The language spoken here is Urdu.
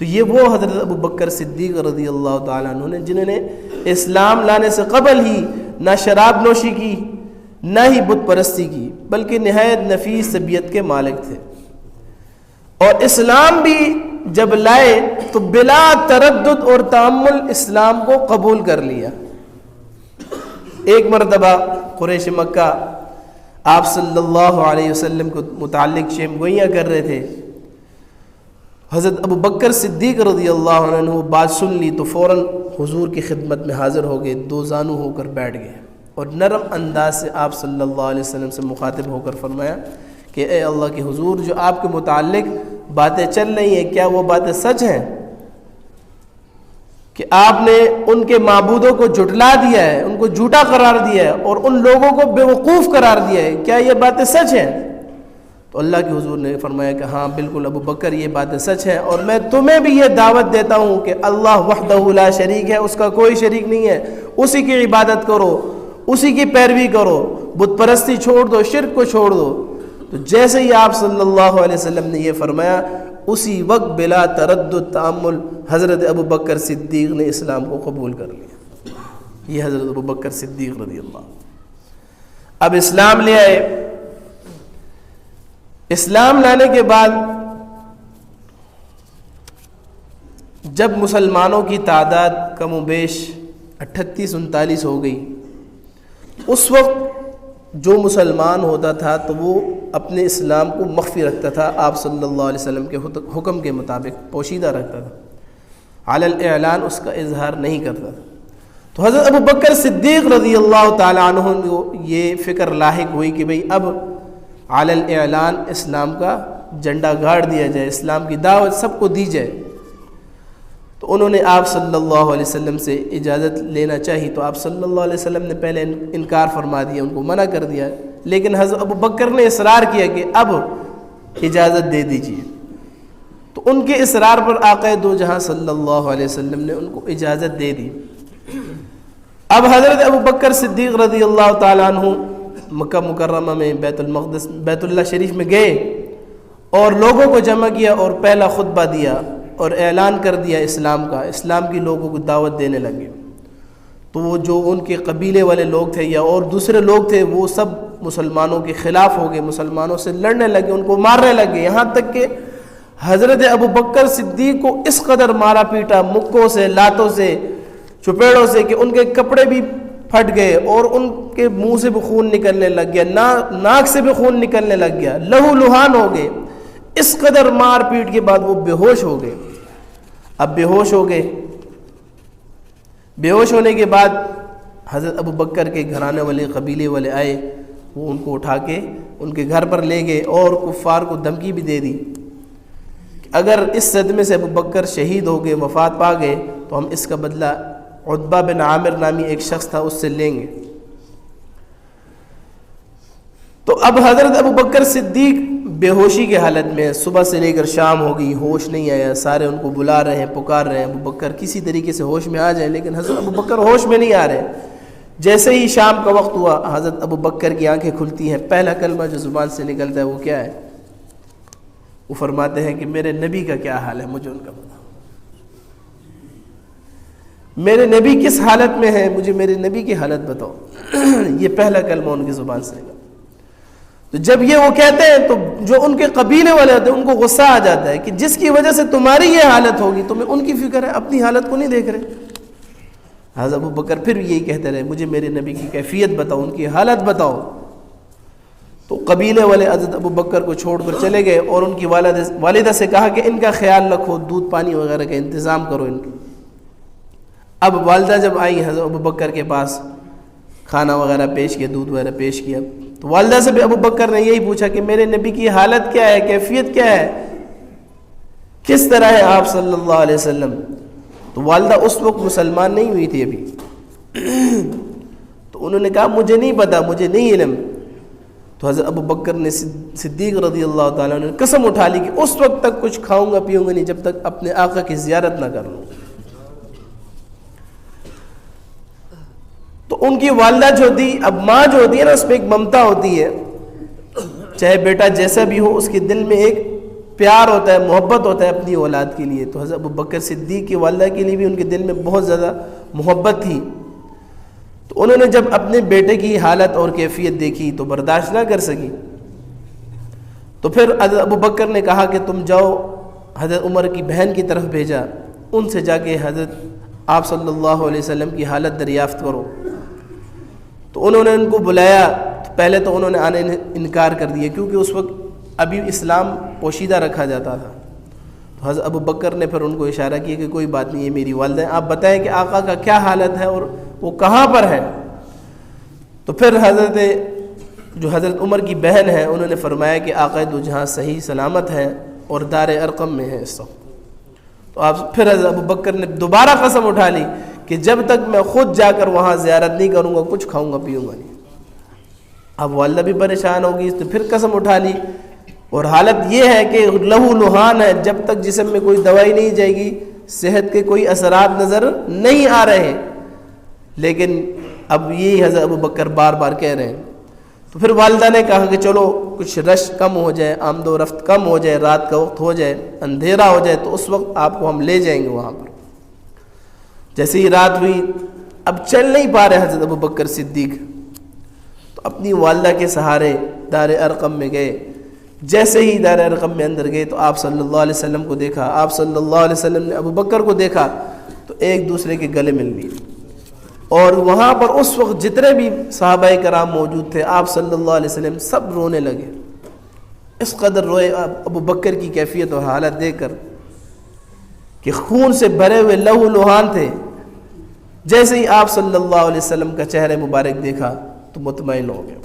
تو یہ وہ حضرت ابو بکر صدیق رضی اللہ تعالیٰ عنہ نے جنہوں نے اسلام لانے سے قبل ہی نہ شراب نوشی کی نہ ہی بت پرستی کی، بلکہ نہایت نفیس طبیعت کے مالک تھے، اور اسلام بھی جب لائے تو بلا تردد اور تأمل اسلام کو قبول کر لیا۔ ایک مرتبہ قریش مکہ آپ صلی اللہ علیہ وسلم کو متعلق شیم گوئیاں کر رہے تھے، حضرت ابو بکر صدیق رضی اللہ عنہ بات سن لی تو فوراً حضور کی خدمت میں حاضر ہو گئے، دو زانو ہو کر بیٹھ گئے اور نرم انداز سے آپ صلی اللہ علیہ وسلم سے مخاطب ہو کر فرمایا کہ اے اللہ کے حضور، جو آپ کے متعلق باتیں چل رہی ہیں کیا وہ باتیں سچ ہیں کہ آپ نے ان کے معبودوں کو جھٹلا دیا ہے، ان کو جھوٹا قرار دیا ہے اور ان لوگوں کو بے وقوف قرار دیا ہے، کیا یہ باتیں سچ ہیں؟ تو اللہ کے حضور نے فرمایا کہ ہاں بالکل ابو بکر، یہ باتیں سچ ہیں، اور میں تمہیں بھی یہ دعوت دیتا ہوں کہ اللہ وحدہ لا شریک ہے، اس کا کوئی شریک نہیں ہے، اسی کی عبادت کرو، اسی کی پیروی کرو، بت پرستی چھوڑ دو، شرک کو چھوڑ دو۔ تو جیسے ہی آپ صلی اللہ علیہ وسلم نے یہ فرمایا، اسی وقت بلا تردد تأمل حضرت ابو بکر صدیق نے اسلام کو قبول کر لیا۔ یہ حضرت ابو بکر صدیق رضی اللہ اب اسلام لے آئے۔ اسلام لانے کے بعد جب مسلمانوں کی تعداد کم و بیش 38-39 ہو گئی، اس وقت جو مسلمان ہوتا تھا تو وہ اپنے اسلام کو مخفی رکھتا تھا، آپ صلی اللہ علیہ وسلم کے حکم کے مطابق پوشیدہ رکھتا تھا، علی الاعلان اس کا اظہار نہیں کرتا تھا۔ تو حضرت ابو بکر صدیق رضی اللہ تعالیٰ عنہ کو یہ فکر لاحق ہوئی کہ بھئی اب علی الاعلان اسلام کا جھنڈا گاڑ دیا جائے، اسلام کی دعوت سب کو دی جائے۔ تو انہوں نے آپ صلی اللہ علیہ وسلم سے اجازت لینا چاہی، تو آپ صلی اللہ علیہ وسلم نے پہلے انکار فرما دیا، ان کو منع کر دیا، لیکن حضرت ابو بکر نے اصرار کیا کہ اب اجازت دے دیجیے۔ تو ان کے اصرار پر آقا دو جہاں صلی اللہ علیہ وسلم نے ان کو اجازت دے دی۔ اب حضرت ابو بکر صدیق رضی اللہ تعالیٰ عنہ مکہ مکرمہ میں بیت اللہ شریف میں گئے اور لوگوں کو جمع کیا اور پہلا خطبہ دیا اور اعلان کر دیا اسلام کا، اسلام کی لوگوں کو دعوت دینے لگے۔ تو وہ جو ان کے قبیلے والے لوگ تھے یا اور دوسرے لوگ تھے وہ سب مسلمانوں کے خلاف ہو گئے، مسلمانوں سے لڑنے لگے، ان کو مارنے لگے، یہاں تک کہ حضرت ابو بکر صدیق کو اس قدر مارا پیٹا مکوں سے، لاتوں سے، چپیڑوں سے کہ ان کے کپڑے بھی پھٹ گئے اور ان کے منہ سے بھی خون نکلنے لگ گیا، ناک سے بھی خون نکلنے لگ گیا، لہو لہان ہو گئے۔ اس قدر مار پیٹ کے بعد وہ بے ہوش ہو گئے۔ اب بے ہوش ہو گئے، بے ہوش ہونے کے بعد حضرت ابو بکر کے گھرانے والے قبیلے والے آئے، وہ ان کو اٹھا کے ان کے گھر پر لے گئے اور کفار کو دھمکی بھی دے دی کہ اگر اس صدمے سے ابو بکر شہید ہو گئے، وفات پا گئے، تو ہم اس کا بدلہ عتبہ بن عامر نامی ایک شخص تھا اس سے لیں گے۔ تو اب حضرت ابو بکر صدیق بے ہوشی کے حالت میں، صبح سے لے کر شام ہو گئی، ہوش نہیں آیا، سارے ان کو بلا رہے ہیں، پکار رہے ہیں ابو بکر کسی طریقے سے ہوش میں آ جائیں، لیکن حضرت ابو بکر ہوش میں نہیں آ رہے۔ جیسے ہی شام کا وقت ہوا، حضرت ابو بکر کی آنکھیں کھلتی ہیں، پہلا کلمہ جو زبان سے نکلتا ہے وہ کیا ہے؟ وہ فرماتے ہیں کہ میرے نبی کا کیا حال ہے، مجھے ان کا بتاؤ، میرے نبی کس حالت میں ہے، مجھے میرے نبی کی حالت بتاؤ۔ یہ پہلا کلمہ ان کی زبان سے نکلا۔ تو جب یہ وہ کہتے ہیں تو جو ان کے قبیلے والے ہوتے ہیں ان کو غصہ آ جاتا ہے کہ جس کی وجہ سے تمہاری یہ حالت ہوگی، تمہیں ان کی فکر ہے، اپنی حالت کو نہیں دیکھ رہے۔ حضرت ابو بکر پھر یہی کہتے رہے، مجھے میرے نبی کی کیفیت بتاؤ، ان کی حالت بتاؤ۔ تو قبیلے والے حضرت ابو بکر کو چھوڑ کر چلے گئے اور ان کی والدہ سے کہا کہ ان کا خیال رکھو، دودھ پانی وغیرہ کا انتظام کرو ان کی۔ اب والدہ جب آئی حضرت ابو بکر کے پاس، کھانا وغیرہ پیش کیا، دودھ وغیرہ پیش کیا، تو والدہ سے بھی ابو بکر نے یہی پوچھا کہ میرے نبی کی حالت کیا ہے، کیفیت کیا ہے، کس طرح ہے آپ صلی اللہ علیہ وسلم۔ تو والدہ اس وقت مسلمان نہیں ہوئی تھی ابھی، تو انہوں نے کہا مجھے نہیں پتا، مجھے نہیں علم۔ تو حضرت ابو بکر نے صدیق رضی اللہ تعالیٰ نے قسم اٹھا لی کہ اس وقت تک کچھ کھاؤں گا پیوں گا نہیں جب تک اپنے آقا کی زیارت نہ کر لوں۔ تو ان کی والدہ جو ہوتی، اب ماں جو ہوتی ہے نا، اس پہ ایک ممتا ہوتی ہے، چاہے بیٹا جیسا بھی ہو، اس کے دل میں ایک پیار ہوتا ہے، محبت ہوتا ہے اپنی اولاد کے لیے، تو حضرت ابوبکر صدیق کی والدہ کے لیے بھی ان کے دل میں بہت زیادہ محبت تھی۔ تو انہوں نے جب اپنے بیٹے کی حالت اور کیفیت دیکھی تو برداشت نہ کر سکی، تو پھر حضرت ابوبکر نے کہا کہ تم جاؤ حضرت عمر کی بہن کی طرف بھیجا، ان سے جا کے حضرت آپ صلی اللہ علیہ وسلم کی حالت دریافت کرو۔ تو انہوں نے ان کو بلایا، تو پہلے تو انہوں نے آنے انکار کر دیا، کیونکہ اس وقت ابھی اسلام پوشیدہ رکھا جاتا تھا۔ تو حضرت ابوبکر نے پھر ان کو اشارہ کیا کہ کوئی بات نہیں، یہ میری والدہ ہیں، آپ بتائیں کہ آقا کا کیا حالت ہے اور وہ کہاں پر ہے۔ تو پھر حضرت عمر کی بہن ہے، انہوں نے فرمایا کہ آقا دو جہاں صحیح سلامت ہیں اور دار ارقم میں ہیں اس وقت۔ تو پھر حضرت ابوبکر نے دوبارہ قسم اٹھا لی کہ جب تک میں خود جا کر وہاں زیارت نہیں کروں گا کچھ کھاؤں گا پیوں گا نہیں۔ اب والدہ بھی پریشان ہوگی تو پھر قسم اٹھا لی، اور حالت یہ ہے کہ لہو لہان ہے، جب تک جسم میں کوئی دوائی نہیں جائے گی صحت کے کوئی اثرات نظر نہیں آ رہے ہیں، لیکن اب یہی حضرت ابوبکر بار بار کہہ رہے ہیں۔ تو پھر والدہ نے کہا کہ چلو کچھ رش کم ہو جائے، آمد و رفت کم ہو جائے، رات کا وقت ہو جائے، اندھیرا ہو جائے، تو اس وقت آپ کو ہم لے جائیں گے وہاں پر۔ جیسے ہی رات ہوئی، اب چل نہیں پا رہے حضرت ابوبکر صدیق، تو اپنی والدہ کے سہارے دار ارقم میں گئے۔ جیسے ہی دار ارقم میں اندر گئے تو آپ صلی اللہ علیہ وسلم کو دیکھا، آپ صلی اللہ علیہ وسلم نے ابوبکر کو دیکھا، تو ایک دوسرے کے گلے مل لیے، اور وہاں پر اس وقت جتنے بھی صحابہ کرام موجود تھے آپ صلی اللہ علیہ وسلم سب رونے لگے۔ اس قدر روئے ابوبکر کی کیفیت اور حالت دیکھ کر کہ خون سے بھرے ہوئے لہو لہان تھے۔ جیسے ہی آپ صلی اللہ علیہ وسلم کا چہرہ مبارک دیکھا تو مطمئن ہو گئے۔